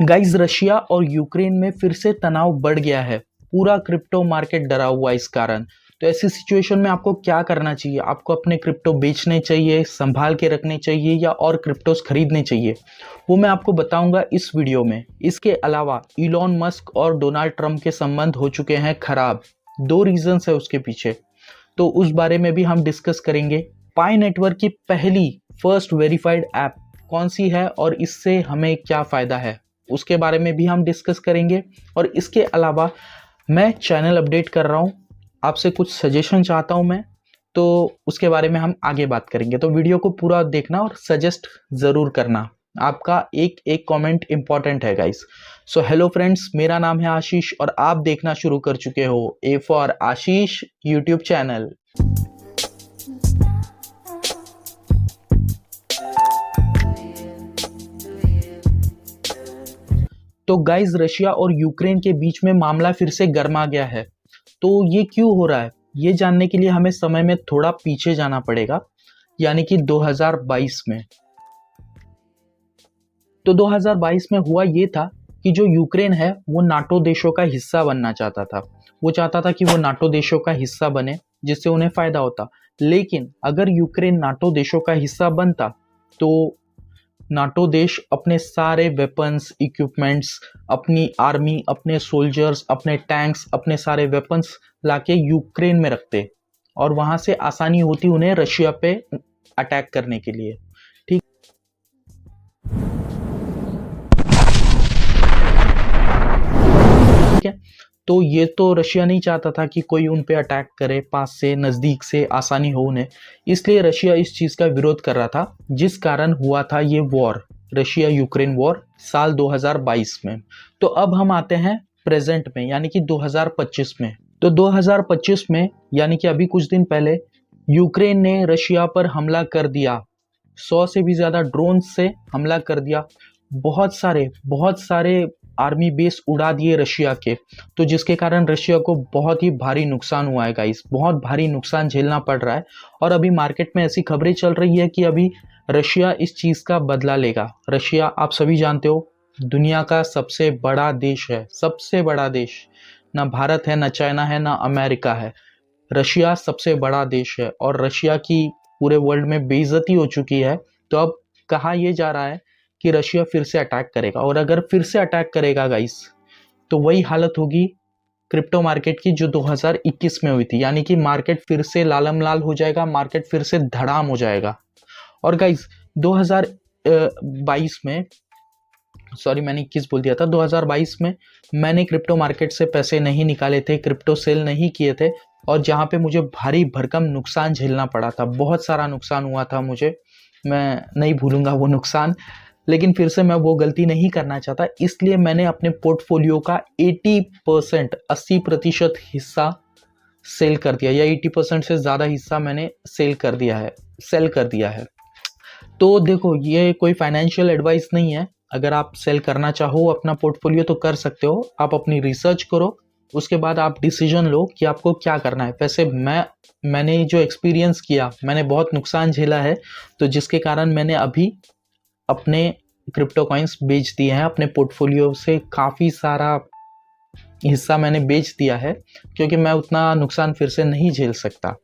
Guys, Russia और Ukraine में फिर से तनाव बढ़ गया है। पूरा क्रिप्टो मार्केट डरा हुआ है इस कारण। तो ऐसी सिचुएशन में आपको क्या करना चाहिए? आपको अपने क्रिप्टो बेचने चाहिए, संभाल के रखने चाहिए या और क्रिप्टोस खरीदने चाहिए? वो मैं आपको बताऊंगा इस वीडियो में। इसके अलावा इलॉन मस्क और डोनाल्ड ट्रंप के संबंध हो चुके हैं खराब। 2 रीजंस है उसके पीछे, तो उस बारे में भी हम डिस्कस करेंगे। पाई नेटवर्क की पहली फर्स्ट वेरीफाइड ऐप कौन सी है और इससे हमें क्या फायदा है, उसके बारे में भी हम डिस्कस करेंगे। और इसके अलावा मैं चैनल अपडेट कर रहा हूँ, आपसे कुछ सजेशन चाहता हूँ मैं, तो उसके बारे में हम आगे बात करेंगे। तो वीडियो को पूरा देखना और सजेस्ट ज़रूर करना। आपका एक एक कमेंट इंपॉर्टेंट है गाइस। सो हेलो फ्रेंड्स, मेरा नाम है आशीष और आप देखना शुरू कर चुके हो A for Ashish YouTube channel. तो गाइस, रशिया और यूक्रेन के बीच में मामला फिर से गर्मा गया है। तो ये क्यों हो रहा है, ये जानने के लिए हमें समय में थोड़ा पीछे जाना पड़ेगा, यानी कि 2022 में। तो 2022 में हुआ ये था कि जो यूक्रेन है वो नाटो देशों का हिस्सा बनना चाहता था। वो चाहता था कि वो नाटो देशों का हिस्सा बने, जिससे उन्हें फायदा होता। लेकिन अगर यूक्रेन नाटो देशों का हिस्सा बनता तो नाटो देश अपने सारे वेपन्स, इक्विपमेंट्स, अपनी आर्मी, अपने सोल्जर्स, अपने टैंक्स, अपने सारे वेपन्स लाके यूक्रेन में रखते और वहां से आसानी होती उन्हें रशिया पे अटैक करने के लिए। ठीक है, तो ये तो रशिया नहीं चाहता था कि कोई उन पे अटैक करे, पास से, नजदीक से आसानी हो उन्हें। इसलिए रशिया इस चीज का विरोध कर रहा था, जिस कारण हुआ था ये वॉर, रशिया यूक्रेन वॉर साल 2022 में। तो अब हम आते हैं प्रेजेंट में, यानी कि 2025 में। तो 2025 में, यानी कि अभी कुछ दिन पहले, यूक्रेन ने रशिया पर हमला कर दिया। 100 से भी ज्यादा ड्रोन से हमला कर दिया। बहुत सारे आर्मी बेस उड़ा दिए रशिया के। तो जिसके कारण रशिया को बहुत ही भारी नुकसान हुआ है गाइस, बहुत भारी नुकसान झेलना पड़ रहा है। और अभी मार्केट में ऐसी खबरें चल रही है कि अभी रशिया इस चीज का बदला लेगा। रशिया, आप सभी जानते हो, दुनिया का सबसे बड़ा देश है, सबसे बड़ा देश। ना भारत है, ना चाइना है, ना अमेरिका है। रशिया सबसे बड़ा देश है और रशिया की पूरे वर्ल्ड में बेइज्जती हो चुकी है। तो अब कहा यह जा रहा है कि रशिया फिर से अटैक करेगा, और अगर फिर से अटैक करेगा गाइस, तो वही हालत होगी क्रिप्टो मार्केट की जो 2021 में हुई थी। यानी कि मार्केट फिर से लालम लाल हो जाएगा, मार्केट फिर से धड़ाम हो जाएगा। और गाइस, 2022 में, सॉरी मैंने 21 बोल दिया था, 2022 में मैंने क्रिप्टो मार्केट से पैसे नहीं निकाले थे, क्रिप्टो सेल नहीं किए थे, और जहां पे मुझे भारी भरकम नुकसान झेलना पड़ा था। बहुत सारा नुकसान हुआ था मुझे, मैं नहीं भूलूंगा वो नुकसान। लेकिन फिर से मैं वो गलती नहीं करना चाहता, इसलिए मैंने अपने पोर्टफोलियो का 80%, 80% हिस्सा सेल कर दिया, या 80% से ज़्यादा हिस्सा मैंने सेल कर दिया है। तो देखो, ये कोई फाइनेंशियल एडवाइस नहीं है। अगर आप सेल करना चाहो अपना पोर्टफोलियो तो कर सकते हो। आप अपनी रिसर्च करो, उसके बाद आप डिसीजन लो कि आपको क्या करना है। वैसे मैंने जो एक्सपीरियंस किया, मैंने बहुत नुकसान झेला है, तो जिसके कारण मैंने अभी अपने क्रिप्टो कॉइन्स बेच दिए हैं। अपने पोर्टफोलियो से काफ़ी सारा हिस्सा मैंने बेच दिया है, क्योंकि मैं उतना नुकसान फिर से नहीं झेल सकता।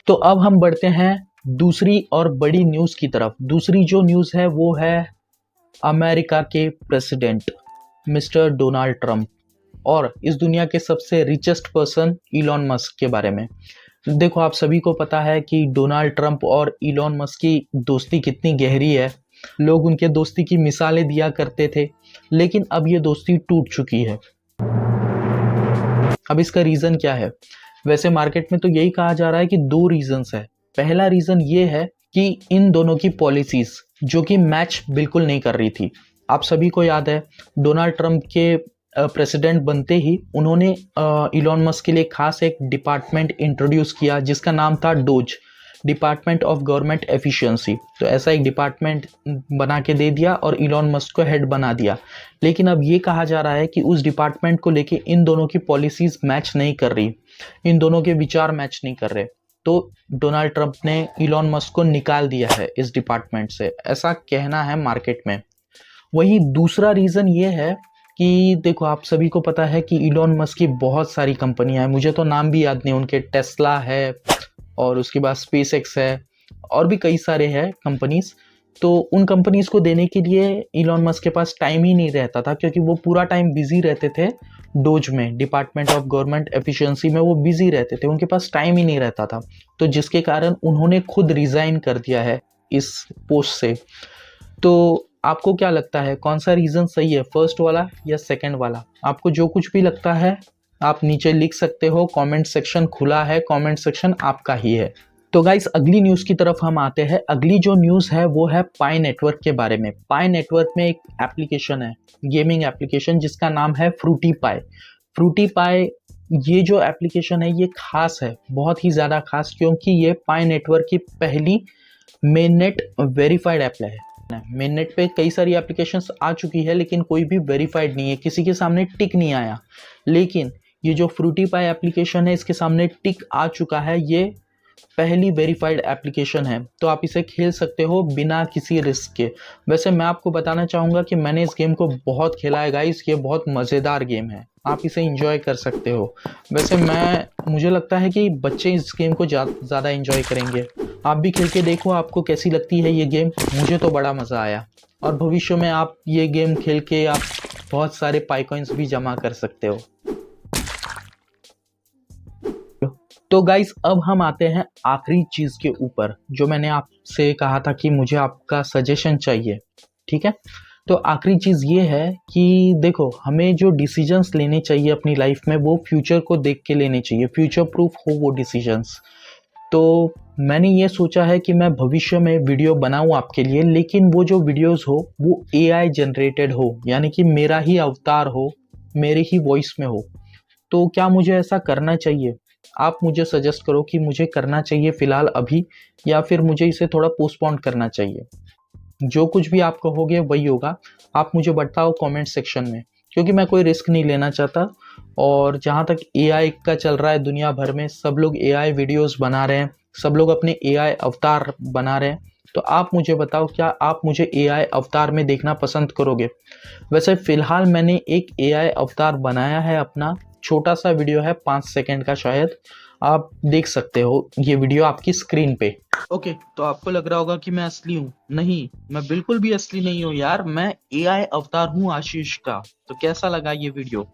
तो अब हम बढ़ते हैं दूसरी और बड़ी न्यूज़ की तरफ। दूसरी जो न्यूज़ है वो है अमेरिका के प्रेसिडेंट मिस्टर डोनाल्ड ट्रंप और इस दुनिया के सबसे रिचेस्ट पर्सन इलॉन मस्क के बारे में। देखो, आप सभी को पता है कि डोनाल्ड ट्रंप और इलॉन मस्क की दोस्ती कितनी गहरी है। लोग उनके दोस्ती की मिसालें दिया करते थे, लेकिन अब ये दोस्ती टूट चुकी है। अब इसका रीज़न क्या है? वैसे मार्केट में तो यही कहा जा रहा है कि 2 रीजंस है। पहला रीज़न ये है कि इन दोनों की पॉलिसीज जो कि मैच बिल्कुल नहीं कर रही थी। आप सभी को याद है, डोनाल्ड ट्रंप के प्रेसिडेंट बनते ही उन्होंने इलॉन मस्क के लिए खास एक डिपार्टमेंट इंट्रोड्यूस किया, जिसका नाम था dose, department of government efficiency. तो ऐसा एक डिपार्टमेंट बना के दे दिया और इलॉन मस्क को हेड बना दिया। लेकिन अब ये कहा जा रहा है कि उस डिपार्टमेंट को लेके इन दोनों की पॉलिसीज मैच नहीं कर रही, इन दोनों के विचार मैच नहीं कर रहे। तो डोनाल्ड ट्रंप ने इलॉन मस्क को निकाल दिया है इस डिपार्टमेंट से, ऐसा कहना है मार्केट में। वहीं दूसरा रीज़न ये है कि देखो, आप सभी को पता है कि इलॉन मस्क की बहुत सारी कंपनियां हैं, मुझे तो नाम भी याद नहीं उनके, टेस्ला है और उसके बाद स्पेस एक्स है और भी कई सारे हैं कंपनीज। तो उन कंपनीज को देने के लिए इलॉन मस्क के पास टाइम ही नहीं रहता था, क्योंकि वो पूरा टाइम बिजी रहते थे डोज में, डिपार्टमेंट ऑफ गवर्नमेंट एफिशिएंसी में वो बिजी रहते थे, उनके पास टाइम ही नहीं रहता था। तो जिसके कारण उन्होंने खुद रिजाइन कर दिया है इस पोस्ट से। तो आपको क्या लगता है कौन सा रीज़न सही है, फर्स्ट वाला या सेकंड वाला? आपको जो कुछ भी लगता है आप नीचे लिख सकते हो, कमेंट सेक्शन खुला है, कमेंट सेक्शन आपका ही है। तो गाइस, अगली न्यूज़ की तरफ हम आते हैं। अगली जो न्यूज़ है वो है पाई नेटवर्क के बारे में। पाई नेटवर्क में एक एप्लीकेशन है, गेमिंग एप्लीकेशन, जिसका नाम है फ्रूटी पाई। फ्रूटी पाई ये जो एप्लीकेशन है ये खास है, बहुत ही ज़्यादा खास, क्योंकि ये पाई नेटवर्क की पहली मेननेट वेरीफाइड ऐप है। मेननेट पे कई सारी एप्लीकेशंस आ चुकी है लेकिन कोई भी वेरीफाइड नहीं है, किसी के सामने टिक नहीं आया। लेकिन ये जो फ्रूटी पाई एप्लीकेशन है इसके सामने टिक आ चुका है, ये पहली वेरीफाइड एप्लीकेशन है। तो आप इसे खेल सकते हो बिना किसी रिस्क के। वैसे मैं आपको बताना चाहूँगा कि मैंने इस गेम को बहुत खेला है गाइस, ये बहुत मज़ेदार गेम है, आप इसे इंजॉय कर सकते हो। वैसे मुझे लगता है कि बच्चे इस गेम को ज़्यादा इंजॉय करेंगे। आप भी खेल के देखो आपको कैसी लगती है ये गेम, मुझे तो बड़ा मज़ा आया। और भविष्य में आप ये गेम खेल के आप बहुत सारे पाई कॉइन्स भी जमा कर सकते हो। तो गाइस, अब हम आते हैं आखिरी चीज़ के ऊपर, जो मैंने आपसे कहा था कि मुझे आपका सजेशन चाहिए, ठीक है? तो आखिरी चीज़ ये है कि देखो, हमें जो डिसीजंस लेने चाहिए अपनी लाइफ में वो फ्यूचर को देख के लेने चाहिए, फ्यूचर प्रूफ हो वो डिसीजंस। तो मैंने ये सोचा है कि मैं भविष्य में वीडियो बनाऊं आपके लिए, लेकिन वो जो वीडियोस हो वो AI जनरेटेड हो, यानी कि मेरा ही अवतार हो, मेरे ही वॉइस में हो। तो क्या मुझे ऐसा करना चाहिए? आप मुझे सजेस्ट करो कि मुझे करना चाहिए फ़िलहाल अभी, या फिर मुझे इसे थोड़ा पोस्टपोन करना चाहिए। जो कुछ भी आप कहोगे वही होगा। आप मुझे बताओ कमेंट सेक्शन में, क्योंकि मैं कोई रिस्क नहीं लेना चाहता। और जहाँ तक AI का चल रहा है दुनिया भर में, सब लोग AI वीडियोस बना रहे हैं, सब लोग अपने AI अवतार बना रहे हैं। तो आप मुझे बताओ, क्या आप मुझे AI अवतार में देखना पसंद करोगे? वैसे फ़िलहाल मैंने एक AI अवतार बनाया है अपना, छोटा सा वीडियो है 5 सेकंड का, शायद आप देख सकते हो ये वीडियो आपकी स्क्रीन पे। ओके, तो आपको लग रहा होगा कि मैं असली हूँ। नहीं, मैं बिल्कुल भी असली नहीं हूँ यार, मैं AI अवतार हूँ आशीष का। तो कैसा लगा ये वीडियो,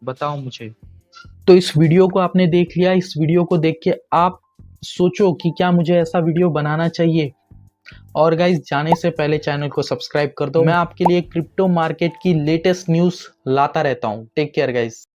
बताओ मुझे। तो इस वीडियो को आपने देख लिया, इस वीडियो को देख के आप सोचो कि क्या मुझे ऐसा वीडियो बनाना चाहिए। और गाइज, जाने से पहले चैनल को सब्सक्राइब कर दो, मैं आपके लिए क्रिप्टो मार्केट की लेटेस्ट न्यूज़ लाता रहता हूँ। Take care guys.